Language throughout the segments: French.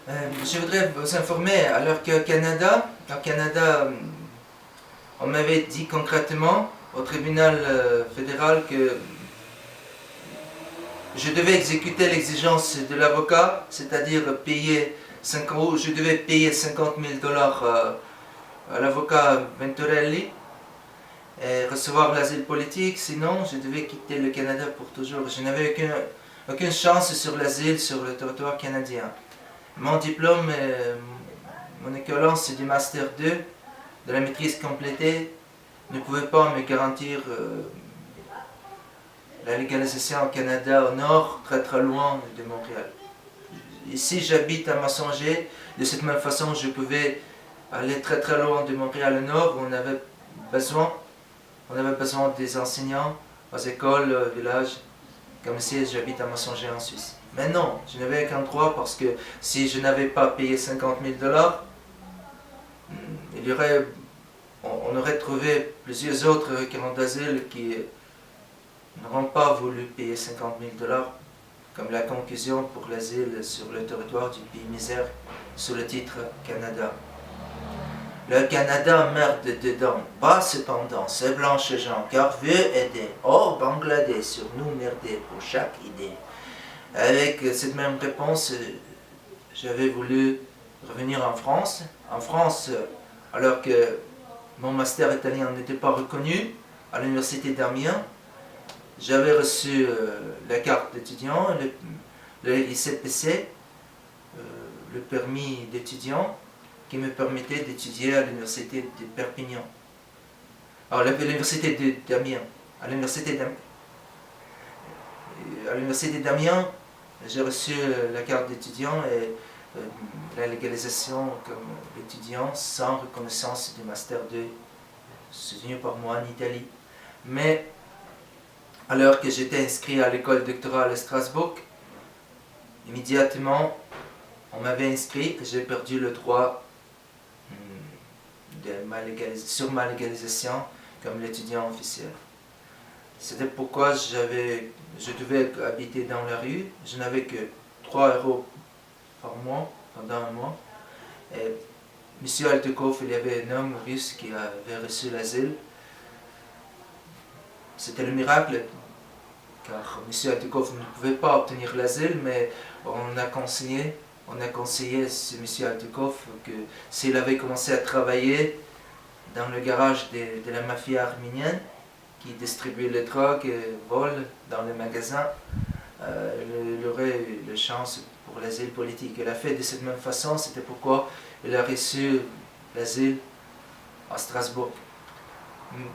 Je voudrais vous informer, alors qu'au Canada, on m'avait dit concrètement au tribunal fédéral que je devais exécuter l'exigence de l'avocat, c'est-à-dire je devais payer 50 000 dollars à l'avocat Venturelli et recevoir l'asile politique, sinon je devais quitter le Canada pour toujours. Je n'avais aucune chance sur l'asile sur le territoire canadien. Mon diplôme, mon équivalence du Master 2, de la maîtrise complétée, ne pouvait pas me garantir la légalisation au Canada au nord, très très loin de Montréal. Ici j'habite à Massonger, de cette même façon je pouvais aller très très loin de Montréal au nord, où on avait besoin des enseignants aux écoles, au village, comme ici j'habite à Massonger en Suisse. Mais non, je n'avais aucun droit parce que si je n'avais pas payé 50 000 dollars, on aurait trouvé plusieurs autres requérants d'asile qui n'auront pas voulu payer 50 000 dollars, comme la conclusion pour l'asile sur le territoire du pays misère sous le titre Canada. Le Canada merde dedans, pas cependant, ces blanches gens, car veut aider. Oh, Bangladesh, sur nous merder pour chaque idée. Avec cette même réponse, j'avais voulu revenir en France. En France, alors que mon master italien n'était pas reconnu à l'université d'Amiens, j'avais reçu la carte d'étudiant, le ICPC, le permis d'étudiant, qui me permettait d'étudier à l'université de Perpignan. Alors, l'université d'Amiens. À l'université d'Amiens, j'ai reçu la carte d'étudiant et la légalisation comme étudiant sans reconnaissance du Master 2, soutenu par moi en Italie. Mais, alors que j'étais inscrit à l'école doctorale à Strasbourg, immédiatement, on m'avait inscrit que j'ai perdu le droit sur ma légalisation comme l'étudiant officiel. C'était pourquoi je devais habiter dans la rue. Je n'avais que 3 € par mois, pendant un mois. Et M. Altekov, il y avait un homme russe qui avait reçu l'asile. C'était le miracle, car M. Altekov ne pouvait pas obtenir l'asile, mais on a conseillé ce M. Altekov que s'il avait commencé à travailler dans le garage de la mafia arménienne, qui distribuait les drogues et vole dans les magasins, il aurait eu la chance pour l'asile politique. Il a fait de cette même façon, c'était pourquoi il a reçu l'asile à Strasbourg.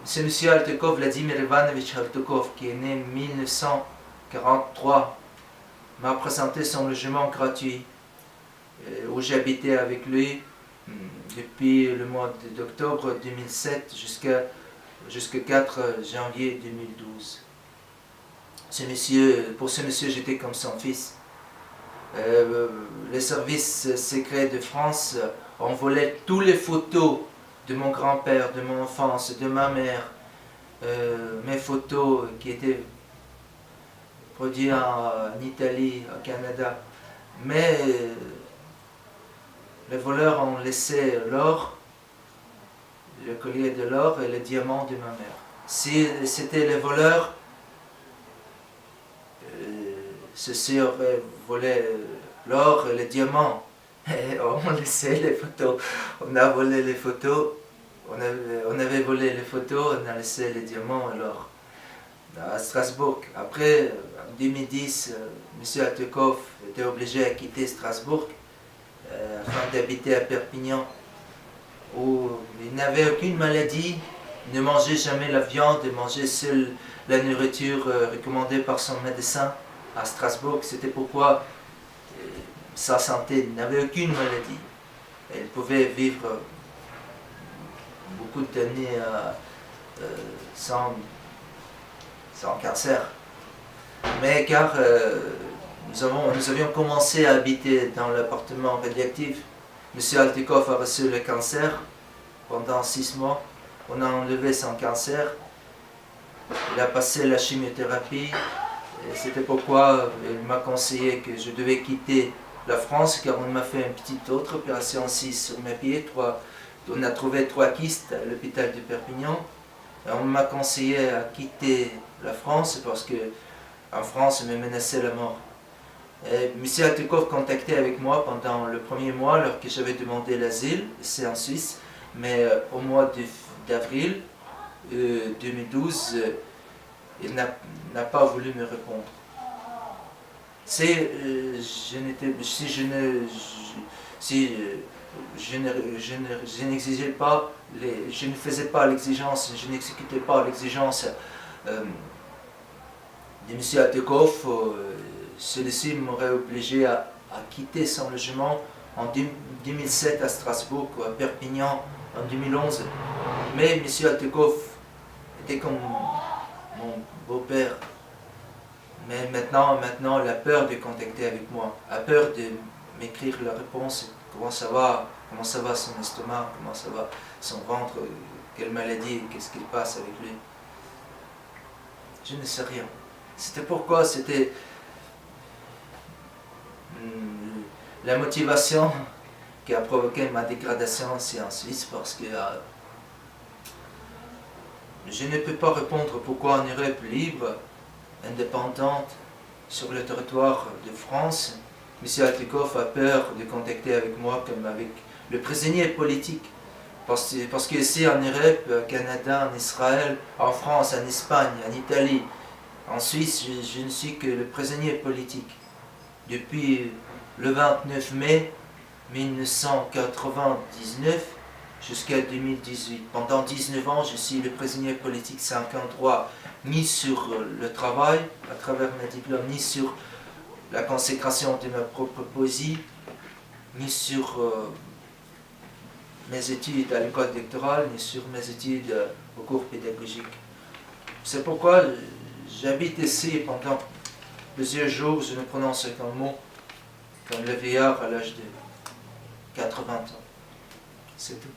C'est M. Altekov, Vladimir Ivanovich Altekov, qui est né en 1943, m'a présenté son logement gratuit, où j'habitais avec lui depuis le mois d'octobre 2007 jusqu'au 4 janvier 2012. Pour ce monsieur, j'étais comme son fils. Les services secrets de France ont volé toutes les photos de mon grand-père, de mon enfance, de ma mère, mes photos qui étaient produites en Italie, au Canada. Mais les voleurs ont laissé l'or, le collier de l'or et le diamant de ma mère. Si c'était les voleurs, ceux-ci auraient volé l'or et le diamant. Et on laissait les photos. On a volé les photos. On avait volé les photos, on a laissé les diamants et l'or à Strasbourg. Après, en 2010, M. Altekov était obligé à quitter Strasbourg afin d'habiter à Perpignan, où il n'avait aucune maladie, il ne mangeait jamais la viande, il mangeait seule la nourriture recommandée par son médecin à Strasbourg. C'était pourquoi sa santé n'avait aucune maladie. Il pouvait vivre beaucoup d'années sans cancer. Mais car nous avions commencé à habiter dans l'appartement radioactif, M. Altekov a reçu le cancer pendant 6 mois. On a enlevé son cancer. Il a passé la chimiothérapie. C'était pourquoi il m'a conseillé que je devais quitter la France car on m'a fait une petite autre opération aussi sur mes pieds. On a trouvé 3 kystes à l'hôpital de Perpignan. Et on m'a conseillé à quitter la France parce que en France, on me menaçait la mort. Et M. Altekov contactait avec moi pendant le premier mois, alors que j'avais demandé l'asile, c'est en Suisse, mais au mois d'avril 2012, il n'a pas voulu me répondre. Si je n'exigeais pas, je ne faisais pas l'exigence, je n'exécutais pas l'exigence de M. Altekov, celui-ci m'aurait obligé à quitter son logement en 2007 à Strasbourg, à Perpignan en 2011. Mais M. Altekov était comme mon beau-père. Mais maintenant, il a peur de contacter avec moi, a peur de m'écrire la réponse. Comment ça va son estomac, comment ça va son ventre, quelle maladie, qu'est-ce qu'il passe avec lui. Je ne sais rien. C'était pourquoi c'était la motivation qui a provoqué ma dégradation ici en Suisse, parce que je ne peux pas répondre pourquoi en Europe libre, indépendante, sur le territoire de France, M. Altekov a peur de contacter avec moi comme avec le prisonnier politique. Parce que ici en Europe, au Canada, en Israël, en France, en Espagne, en Italie, en Suisse, je ne suis que le prisonnier politique. Depuis le 29 mai 1999 jusqu'à 2018. Pendant 19 ans, je suis le prisonnier politique sans aucun droit, ni sur le travail, à travers mes diplômes, ni sur la consécration de ma propre poésie, ni sur mes études à l'école doctorale, ni sur mes études au cours pédagogique. C'est pourquoi j'habite ici pendant plusieurs jours, je ne prononce qu'un mot, comme le vieillard à l'âge de 80 ans. C'est tout.